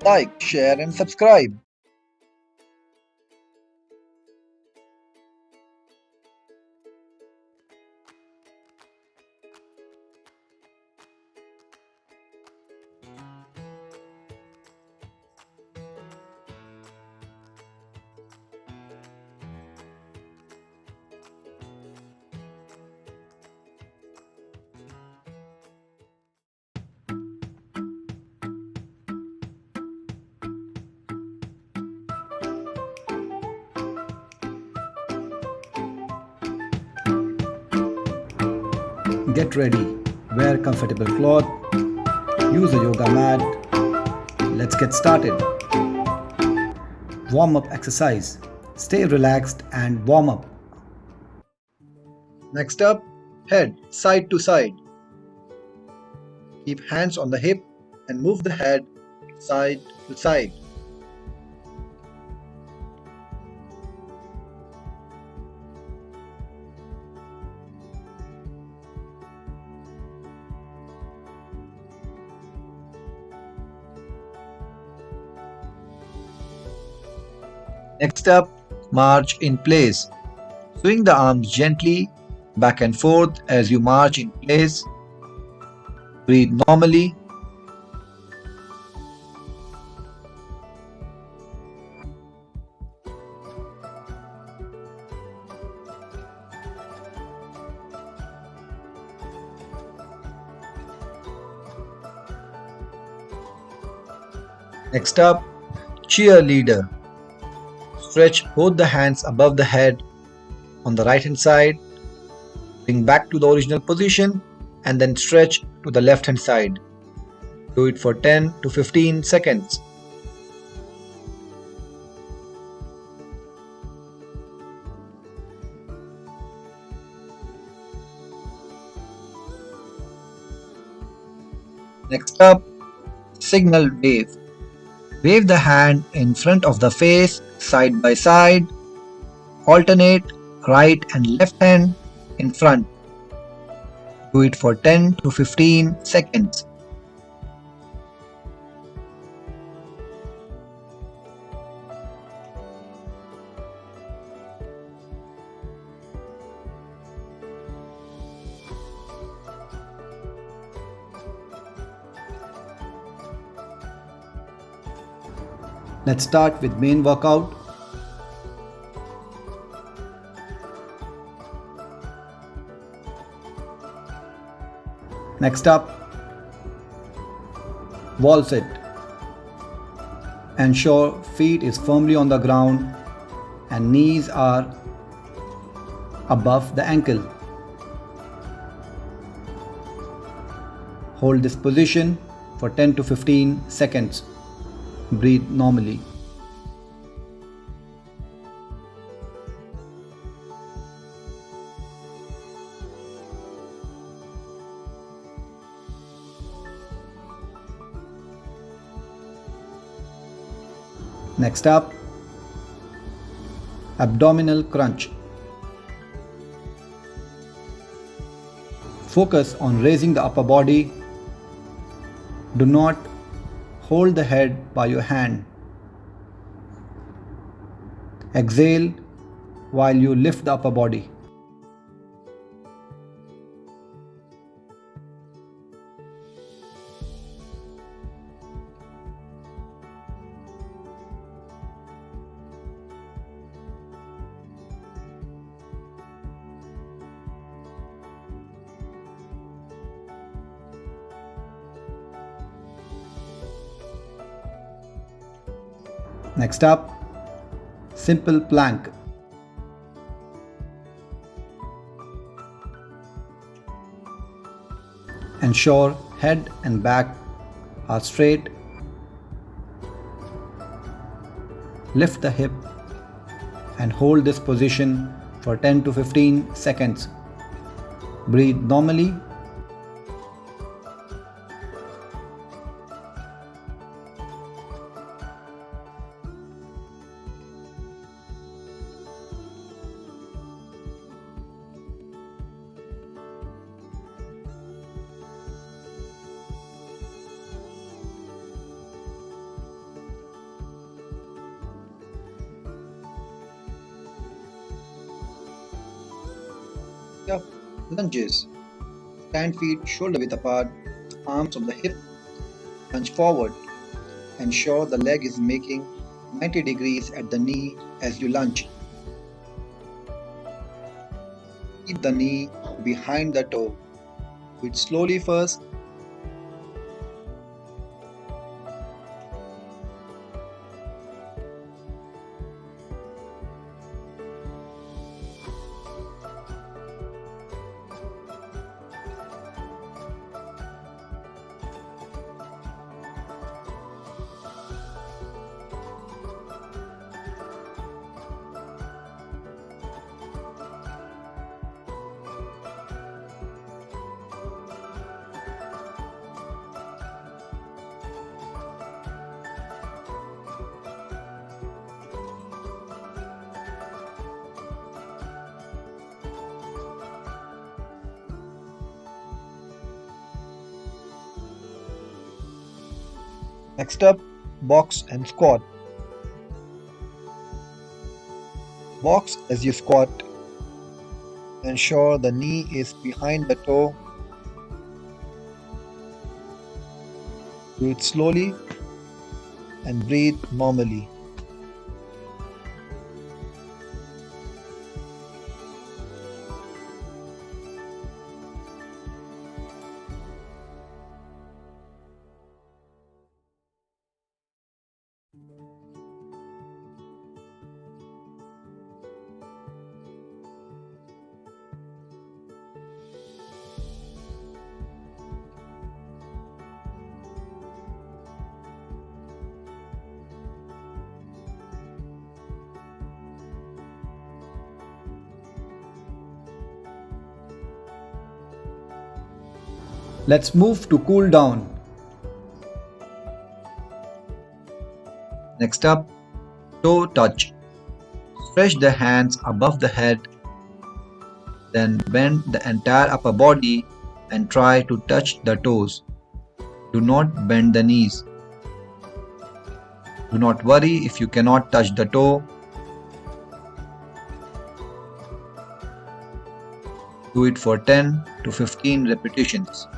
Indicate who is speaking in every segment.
Speaker 1: like, share, and subscribe.
Speaker 2: Get ready, wear comfortable cloth, use a yoga mat. Let's get started. Warm up exercise. Stay relaxed and warm up.
Speaker 1: Next up, head side to side. Keep hands on the hip and move the head side to side. Next up, march in place. Swing the arms gently back and forth as you march in place. Breathe normally. Next up, cheerleader. Stretch both the hands above the head on the right hand side. Bring back to the original position and then stretch to the left hand side. Do it for 10 to 15 seconds. Next up, signal wave. Wave the hand in front of the face side by side. Alternate right and left hand in front. Do it for 10 to 15 seconds.
Speaker 2: Let's start with main workout. Next up, wall sit. Ensure feet is firmly on the ground and knees are above the ankle. Hold this position for 10 to 15 seconds. Breathe normally. Next up, abdominal crunch. Focus on raising the upper body. Do not hold the head by your hand. Exhale while you lift the upper body. Next up, simple plank. Ensure head and back are straight. Lift the hip and hold this position for 10 to 15 seconds. Breathe normally.
Speaker 1: Up. Lunges. Stand feet shoulder width apart, arms on the hip, lunge forward. Ensure the leg is making 90 degrees at the knee as you lunge. Keep the knee behind the toe. Do it slowly first. Next up, box and squat. Box as you squat. Ensure the knee is behind the toe. Do it slowly and breathe normally.
Speaker 2: Let's move to cool down.
Speaker 1: Next up, toe touch. Stretch the hands above the head, then bend the entire upper body and try to touch the toes. Do not bend the knees. Do not worry if you cannot touch the toe. Do it for 10 to 15 repetitions.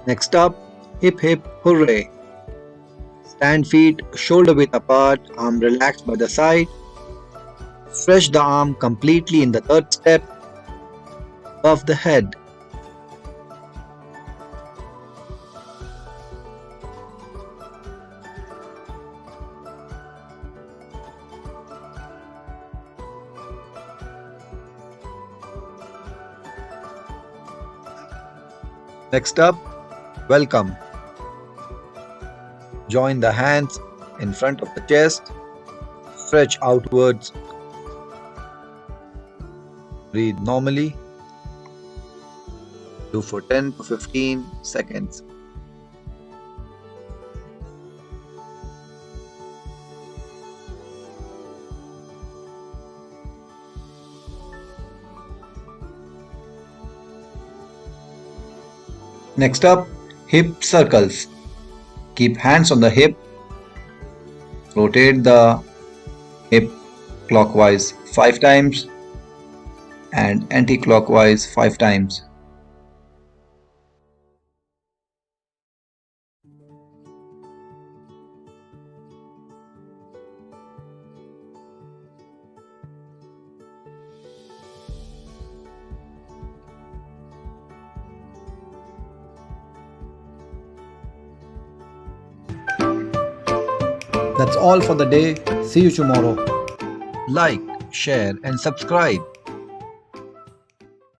Speaker 1: Next up, hip hip hooray. Stand feet shoulder width apart, arm relaxed by the side. Stretch the arm completely in the third step above the head. Next up, welcome. Join the hands in front of the chest. Stretch outwards. Breathe normally. Do for 10 to 15 seconds. Next up, hip circles. Keep hands on the hip. Rotate the hip clockwise 5 times and anti-clockwise 5 times.
Speaker 2: That's all for the day. See you tomorrow.
Speaker 1: Like, share and subscribe.